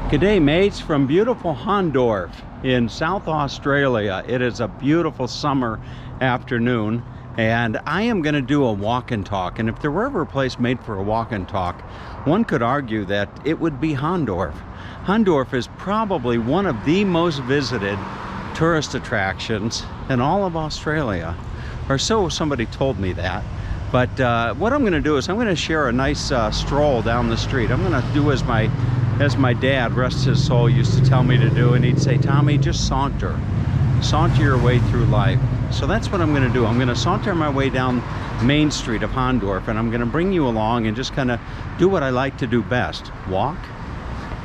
G'day mates from beautiful Hahndorf in South Australia. It is a beautiful summer afternoon and I am going to do a walk and talk, and if there were ever a place made for a walk and talk, one could argue that it would be Hahndorf. Hahndorf is probably one of the most visited tourist attractions in all of Australia, or so somebody told me that. But what I'm going to do is I'm going to share a nice stroll down the street. I'm going to do as my dad, rest his soul, used to tell me to do, and he'd say, Tommy, just saunter your way through life. So that's what I'm going to do. I'm going to saunter my way down Main Street of Hahndorf, and I'm going to bring you along and just kind of do what I like to do best: walk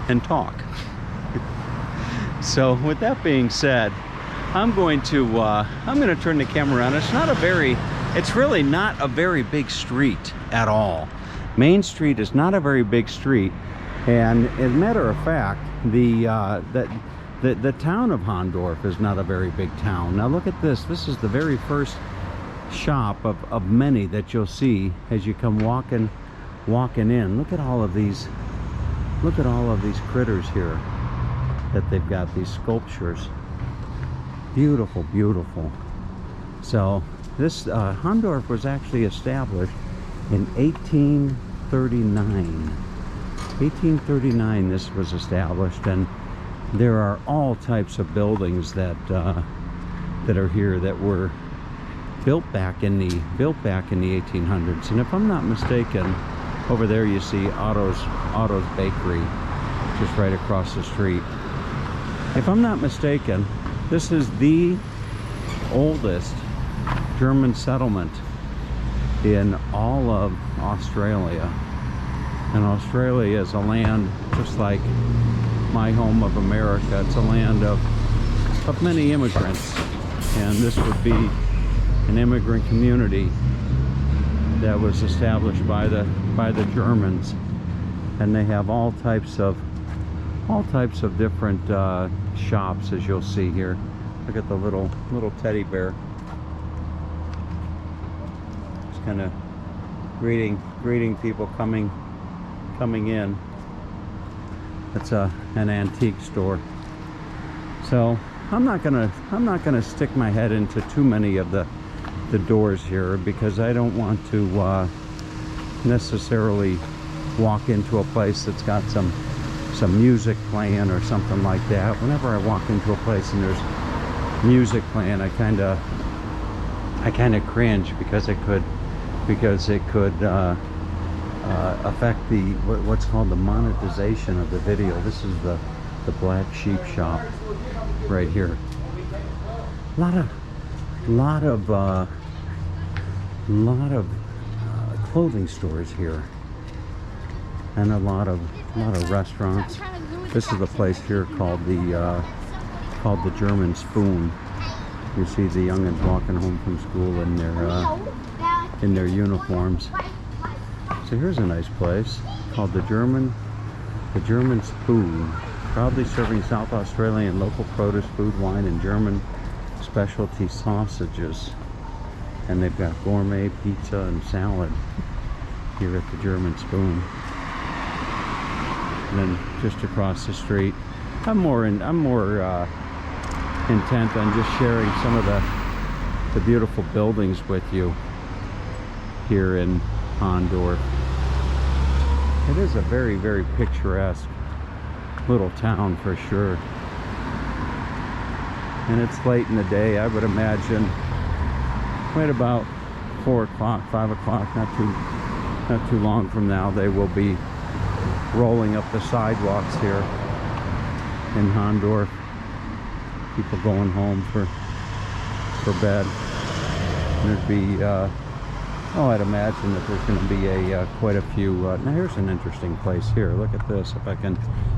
and talk. So with that being said, I'm going to turn the camera around. It's really not a very big street at all. Main Street is not a very big street. And as a matter of fact, the town of Hahndorf is not a very big town. Now look at this. This is the very first shop of many that you'll see as you come walking in. Look at all of these critters here that they've got, these sculptures. Beautiful, beautiful. So this Hahndorf was actually established in 1839. 1839 this was established, and there are all types of buildings that are here that were built back in the 1800s. And if I'm not mistaken, over there you see Otto's Bakery just right across the street. If I'm not mistaken, this is the oldest German settlement in all of Australia. And Australia is a land just like my home of America. It's a land of many immigrants, and this would be an immigrant community that was established by the Germans. And they have all types of different shops, as you'll see here. Look at the little teddy bear, just kind of greeting people coming in. It's an antique store. So I'm not gonna stick my head into too many of the doors here, because I don't want to necessarily walk into a place that's got some music playing or something like that. Whenever I walk into a place and there's music playing, I kind of cringe, because it could affect what's called the monetization of the video. This is the Black Sheep shop right here. A lot of clothing stores here, and a lot of restaurants. This is a place here called the German Spoon. You see the youngins walking home from school in their uniforms. So here's a nice place called the German Spoon, proudly serving South Australian local produce, food, wine, and German specialty sausages. And they've got gourmet pizza and salad here at the German Spoon. And then just across the street, I'm more intent on just sharing some of the beautiful buildings with you here in Hahndorf. It is a very, very picturesque little town for sure. And it's late in the day. I would imagine right about 4 o'clock, 5 o'clock, not too long from now, they will be rolling up the sidewalks here in Hahndorf. People going home for bed. There'd be I'd imagine that there's going to be quite a few. Now here's an interesting place here. Look at this. If I can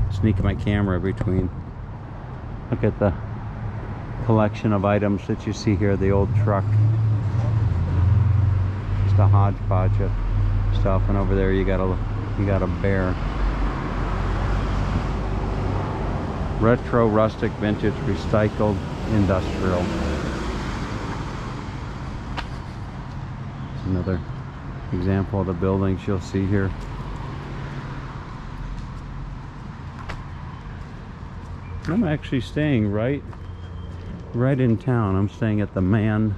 sneak my camera between. Look at the collection of items that you see here. The old truck. Just a hodgepodge of stuff. And over there you got a bear. Retro, rustic, vintage, recycled, industrial. Another example of the buildings you'll see here. I'm actually staying right in town. I'm staying at the Man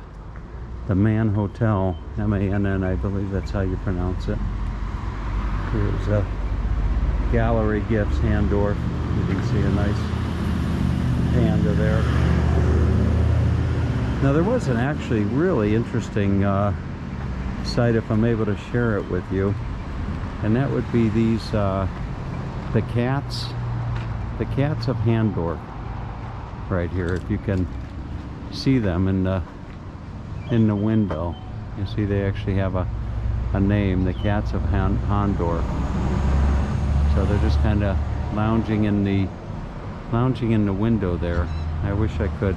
Hotel, M-A-N-N, I believe that's how you pronounce it. Here's a Gallery Gifts, Hahndorf. You can see a nice panda there. Now there was an actually really interesting site, if I'm able to share it with you, and that would be these the cats of Hahndorf right here. If you can see them in the window, you see they actually have a name, the cats of Hahndorf. So they're just kind of lounging in the window there. I wish I could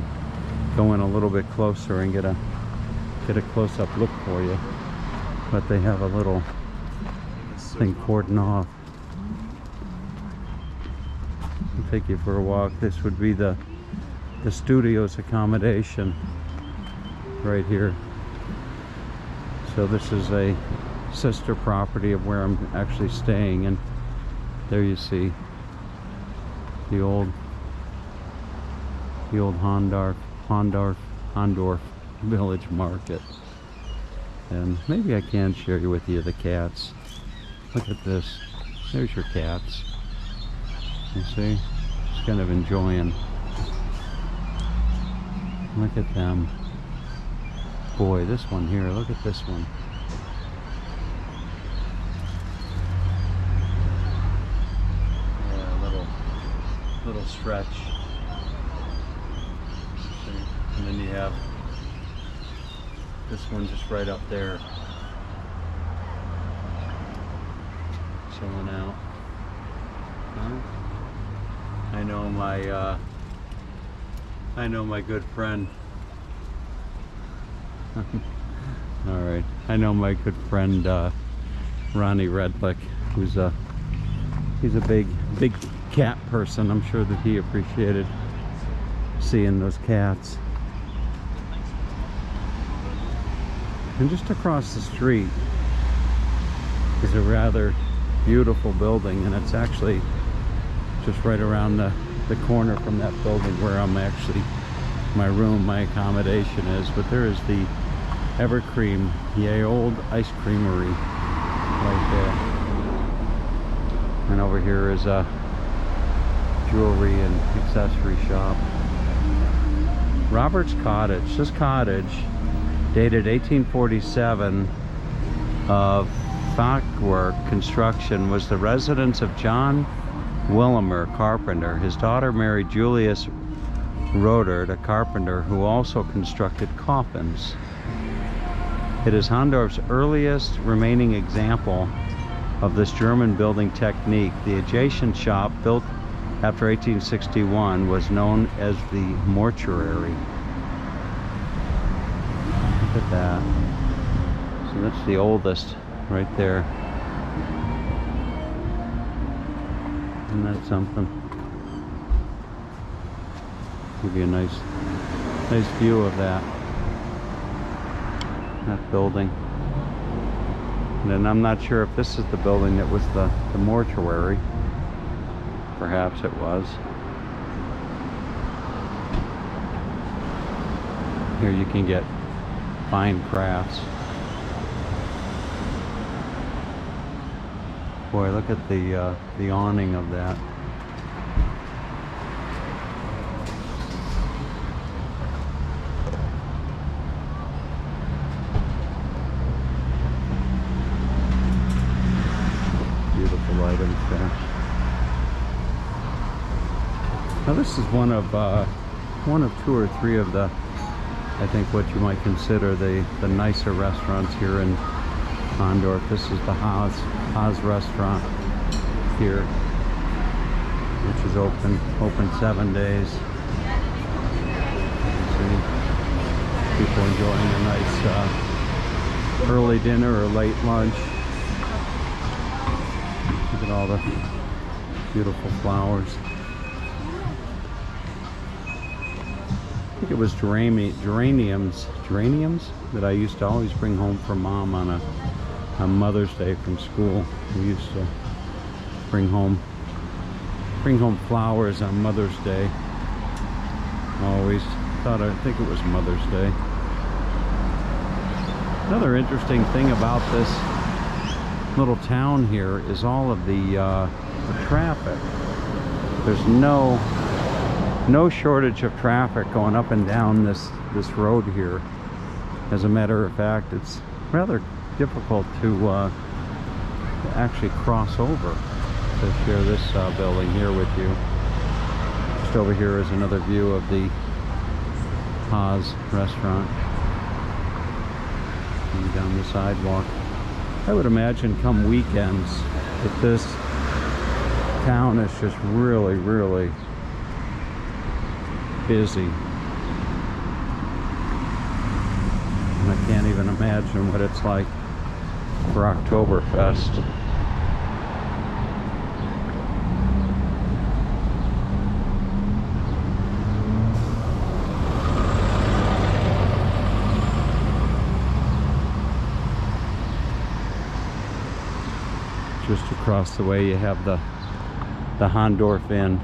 go in a little bit closer and get a close-up look for you, but they have a little thing cordoned off. I'll take you for a walk. This would be the studio's accommodation right here. So this is a sister property of where I'm actually staying, and there you see the old Hahndorf Village Market. And maybe I can share with you the cats. Look at this. There's your cats. You see? Just kind of enjoying. Look at them. Boy, this one here. Look at this one. Yeah, little stretch. See? And then you have this one just right up there, chilling out. Huh? I know my good friend. All right, I know my good friend Ronnie Redlick, he's a big cat person. I'm sure that he appreciated seeing those cats. And just across the street is a rather beautiful building, and it's actually just right around the corner from that building where I'm actually, my accommodation is. But there is the Evercream, yay old ice creamery right there. And over here is a jewelry and accessory shop. Robert's Cottage. This cottage, dated 1847, of Fachwerk construction, was the residence of John Willimer, carpenter. His daughter married Julius Rodert, a carpenter who also constructed coffins. It is Hahndorf's earliest remaining example of this German building technique. The adjacent shop, built after 1861, was known as the Mortuary. Look at that. So that's the oldest right there. Isn't that something? Give you a nice view of that building. And then I'm not sure if this is the building that was the mortuary. Perhaps it was. Here you can get fine crafts. Boy, look at the awning of that. Beautiful items there. Now this is one of two or three of the, I think, what you might consider the nicer restaurants here in Hahndorf. This is the Haas restaurant here, which is open 7 days. See, people enjoying a nice early dinner or late lunch. Look at all the beautiful flowers. I think it was geraniums that I used to always bring home for Mom on Mother's Day from school. We used to bring home bring home flowers on Mother's Day. Always I think it was Mother's Day. Another interesting thing about this little town here is all of the traffic. There's no shortage of traffic going up and down this road here. As a matter of fact, it's rather difficult to actually cross over to share this building here with you. Just over here is another view of the Haas restaurant. And down the sidewalk. I would imagine come weekends that this town is just really, really busy. And I can't even imagine what it's like for Oktoberfest. Just across the way you have the Hahndorf Inn.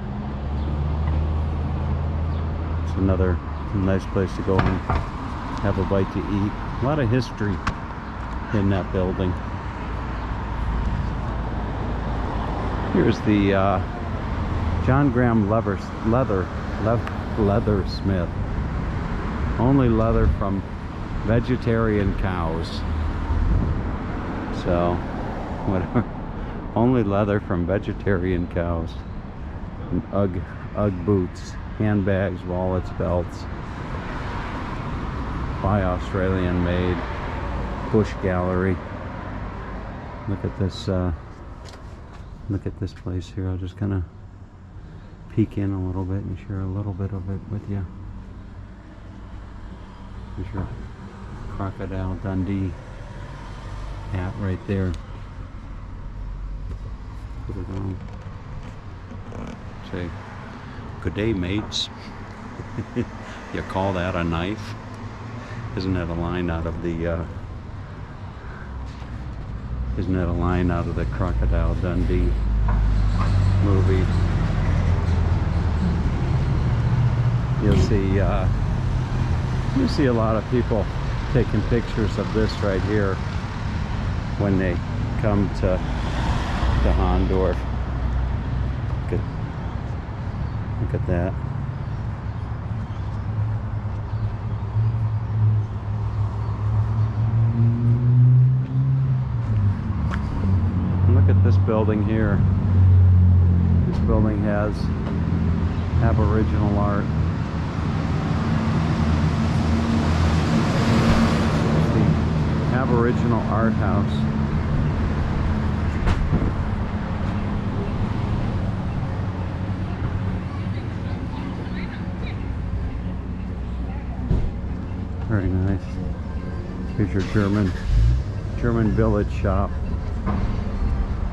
It's another nice place to go and have a bite to eat. A lot of history in that building. Here's the John Graham leathersmith. Only leather from vegetarian cows. So, whatever. Only leather from vegetarian cows. And Ugg boots, handbags, wallets, belts. By Australian made. Bush Gallery. Look at this place here. I'll just kind of peek in a little bit and share a little bit of it with you. There's your Crocodile Dundee hat right there. Put it on. Say, good day, mates. You call that a knife? Isn't that a line out of the Crocodile Dundee movie? You'll see a lot of people taking pictures of this right here when they come to Hahndorf. Look at that. Look at this building here. This building has Aboriginal art. It's the Aboriginal Art House. Very nice. Here's your German village shop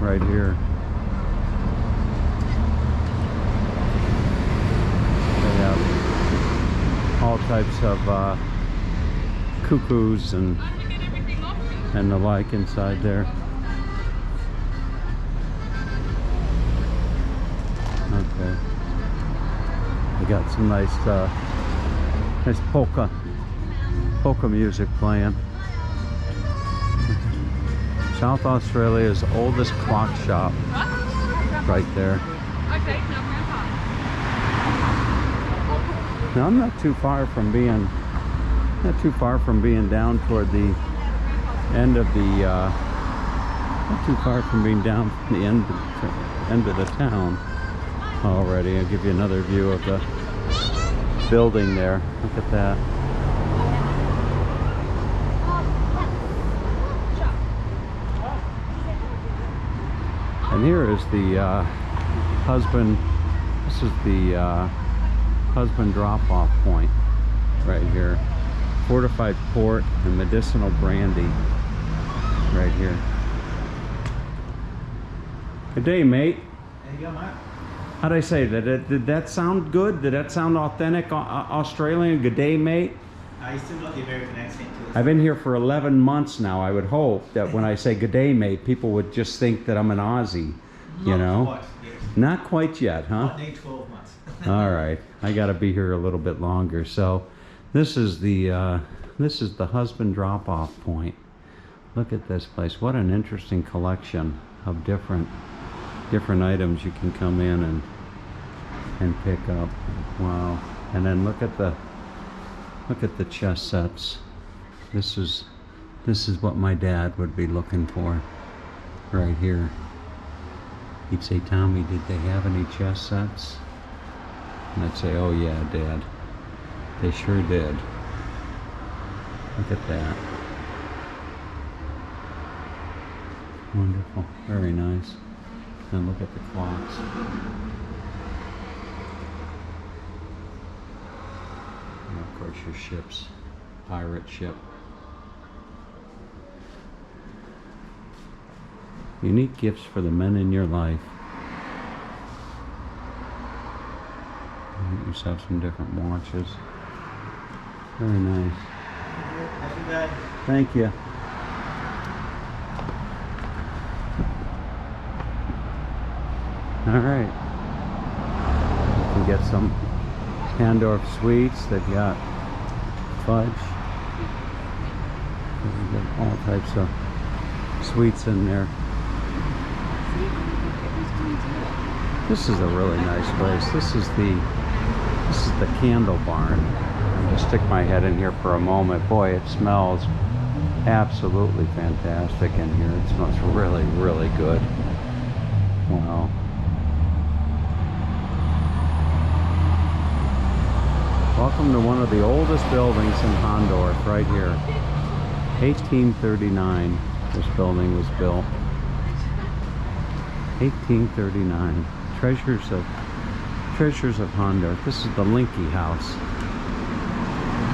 right here. They have all types of cuckoos and the like inside there. Okay. They got some nice polka music playing. South Australia's oldest clock shop, right there. Now I'm not too far from being down toward the end of the not too far from being down from the end of the town already. I'll give you another view of the building there. Look at that. And here is the husband. This is the husband drop-off point right here. Fortified port and medicinal brandy right here. Good day, mate. There you go, mate. How'd I say that? Did that sound good? Did that sound authentic Australian? Good day, mate. You still got the American accent to it. I've been here for 11 months now. I would hope that when I say good day, mate, people would just think that I'm an Aussie, you know? Not quite yet, huh? One day, 12 months. All right, I got to be here a little bit longer. So, this is the husband drop-off point. Look at this place. What an interesting collection of different items you can come in and pick up. Wow! And then look at the chess sets. This is what my dad would be looking for, right here. He'd say, "Tommy, did they have any chess sets?" And I'd say, "Oh yeah, Dad, they sure did." Look at that. Wonderful, very nice. And look at the clocks. And of course your ships, pirate ship. Unique gifts for the men in your life. You just have some different watches. Very nice. Thank you. All right. You can get some Hahndorf sweets. They've got fudge. They've got all types of sweets in there. This is a really nice place. This is the candle barn. I'll just stick my head in here for a moment. Boy, it smells absolutely fantastic in here. It smells really, really good. Wow. Welcome to one of the oldest buildings in Hahndorf, right here. 1839, this building was built. 1839. Treasures of Hahndorf. This is the Linky House.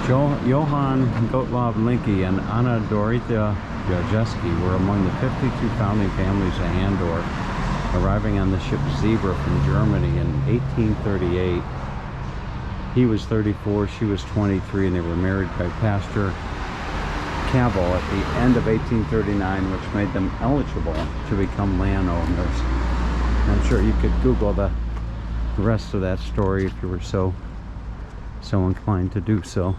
Johann Gottlob Linky and Anna Dorita Jajeski were among the 52 founding families of Hahndorf, arriving on the ship Zebra from Germany in 1838. He was 34, she was 23, and they were married by Pastor Cavell at the end of 1839, which made them eligible to become landowners. I'm sure you could Google the rest of that story if you were so inclined to do so.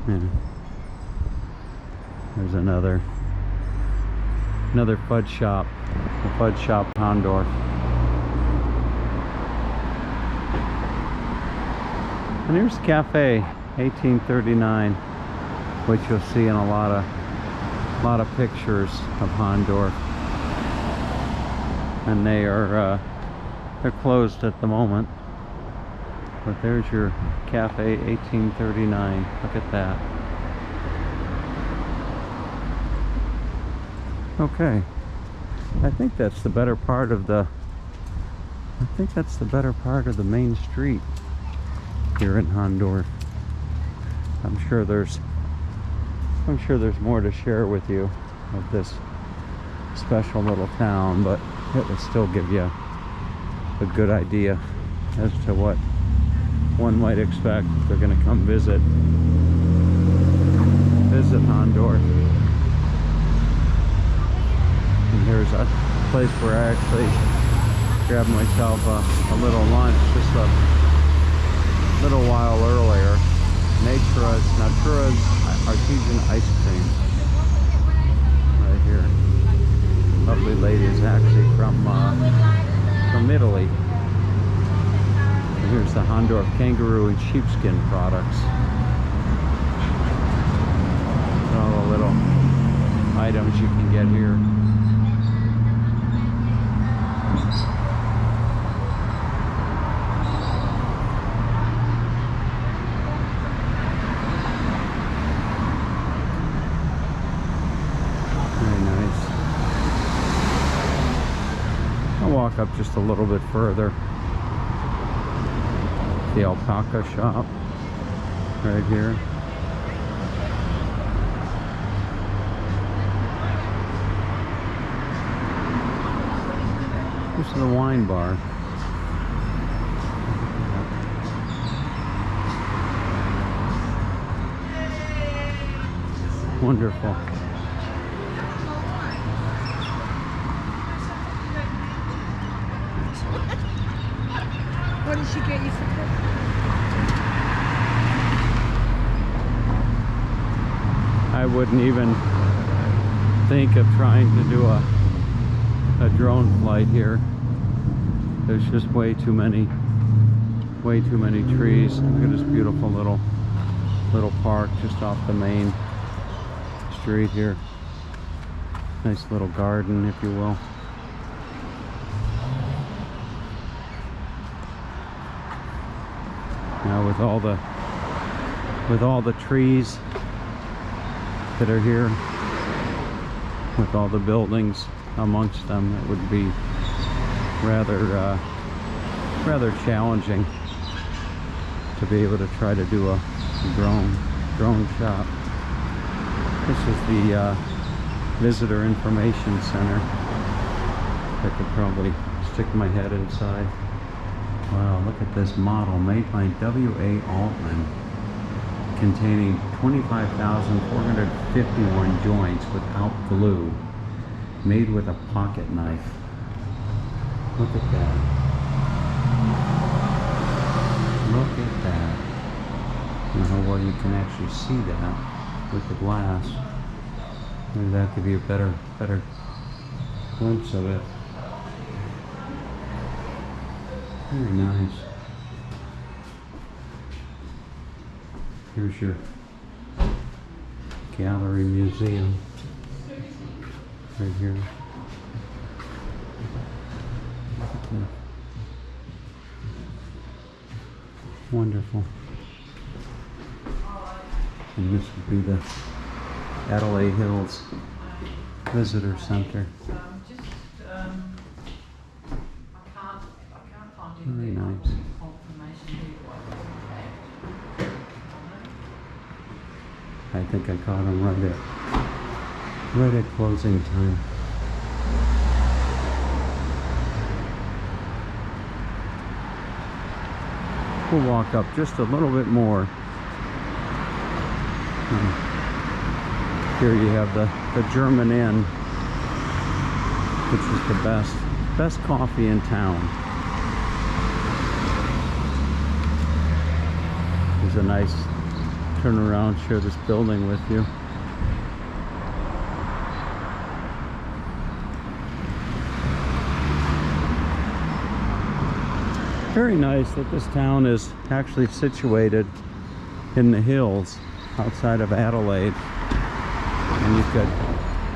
Yeah. There's another fudge shop, the Fudge Shop Hahndorf. And here's the cafe, 1839, which you'll see in a lot of pictures of Hahndorf. And they're closed at the moment. But there's your cafe, 1839. Look at that. Okay. I think that's the better part of the main street here in Hahndorf. I'm sure there's more to share with you of this special little town, but it will still give you a good idea as to what one might expect if they're going to come visit Hahndorf. And here's a place where I actually grabbed myself a little lunch just a little while earlier. Natura's artesian ice cream right here. Lovely lady is actually from Italy. And here's the Hahndorf Kangaroo and Sheepskin products. All the little items you can get here. Walk up just a little bit further. The Alpaca Shop right here. This is the wine bar. Wonderful. What did she get you for Christmas? I wouldn't even think of trying to do a drone flight here. There's just way too many trees. Look at this beautiful little park just off the main street here. Nice little garden, if you will. Now with all the trees that are here, with all the buildings amongst them, it would be rather challenging to be able to try to do a drone shot. This is the visitor information center. I could probably stick my head inside. Wow, look at this model made by W.A. Altman, containing 25,451 joints without glue, made with a pocket knife. Look at that. Look at that. I don't know how well you can actually see that with the glass. Maybe that could be a better glimpse of it. Very nice. Here's your gallery museum right here. Wonderful. And this would be the Adelaide Hills Visitor Center. Very nice. I think I caught him right at closing time. We'll walk up just a little bit more. Here you have the German Inn, which is the best coffee in town. There's a nice turn around, share this building with you. Very nice that this town is actually situated in the hills outside of Adelaide, and you could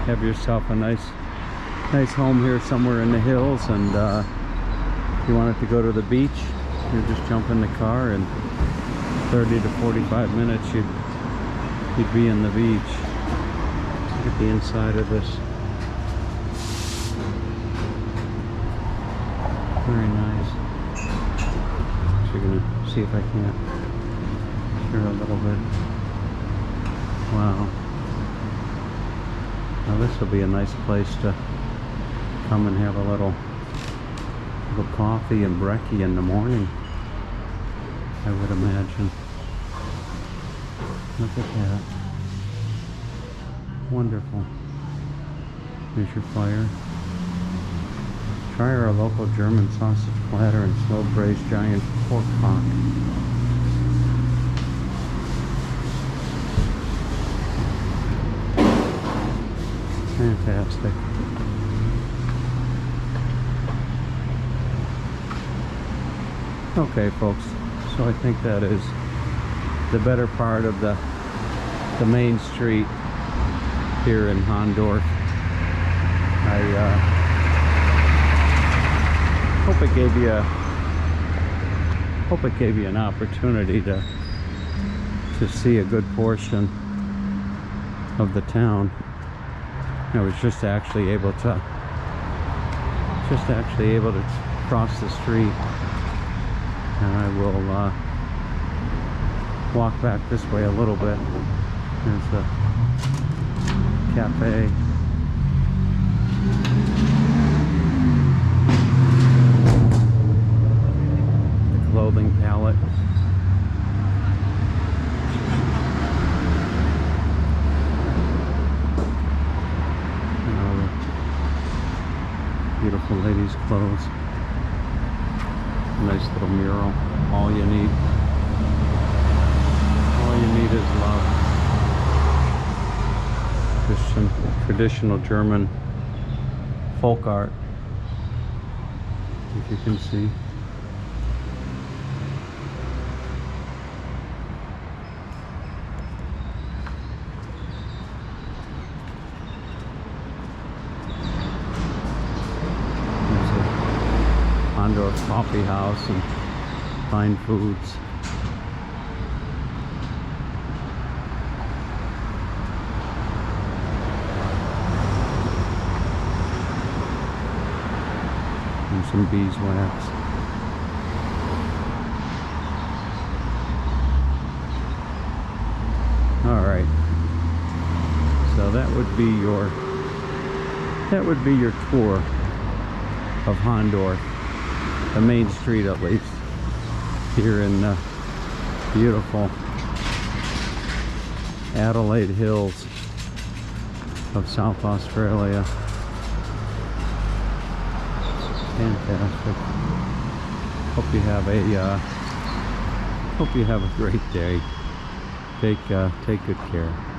have yourself a nice home here somewhere in the hills, and if you wanted to go to the beach, you just jump in the car and 30 to 45 minutes you'd be in the beach. Look at the inside of this. Very nice. Actually gonna see if I can't share a little bit. Wow. Now this will be a nice place to come and have a little coffee and brekkie in the morning, I would imagine. Look at that. Wonderful. Here's your fire. Try our local German sausage platter and slow braised giant pork hock. Fantastic. Okay, folks, so I think that is the better part of the main street here in Hahndorf. I hope it gave you an opportunity to see a good portion of the town. I was just actually able to cross the street, and I will walk back this way a little bit. There's the cafe. The clothing palette. And all the beautiful ladies' clothes. Nice little mural. All you need. All you need is love. Just some traditional German folk art, if you can see. There's a Hahndorf coffee house and fine foods. And some beeswax. All right. So that would be your tour of Hahndorf, the main street at least, here in the beautiful Adelaide Hills of South Australia. Fantastic. Hope you have a great day. Take good care.